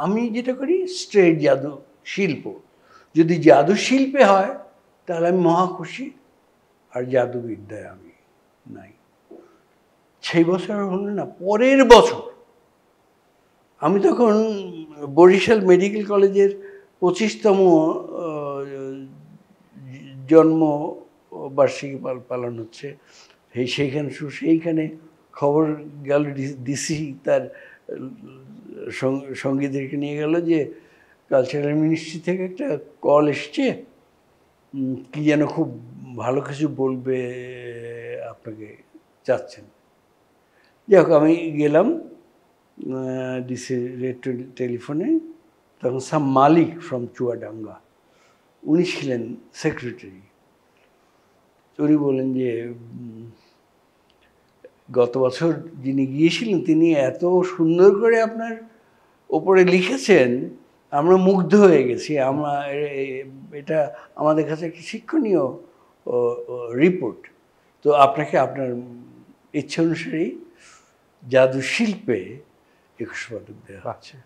আমি যেটা করি স্ট্রেট জাদু শিল্প, যদি জাদু শিল্পে হয় তাহলে আমি মহা খুশি, আর জাদুবিদ্যায় আমি নাই। সেই বছর হলো না, পরের বছর আমি তখন বরিশাল মেডিকেল কলেজের 25তম জন্ম বার্ষিকী পালন হচ্ছে, সেইখানে খবর গেল, ডিসি তার সঙ্গীদেরকে নিয়ে গেল যে কালচারাল মিনিস্ট্রি থেকে একটা কল এসছে, কি যেন খুব ভালো কিছু বলবে, আপনাকে চাচ্ছেন। যাই হোক, আমি গেলাম ডিসি টেলিফোনে, তখন সাম মালিক ফ্রম চুয়াডাঙ্গা, উনি ছিলেন সেক্রেটারি। উনি বলেন যে গত বছর যিনি গিয়েছিলেন তিনি এত সুন্দর করে আপনার ওপরে লিখেছেন, আমরা মুগ্ধ হয়ে গেছি, এটা আমাদের কাছে একটি শিক্ষণীয় রিপোর্ট। তো আপনাকে আপনার ইচ্ছা অনুসারেই জাদু শিল্পে 21 পদক দেওয়া হচ্ছে।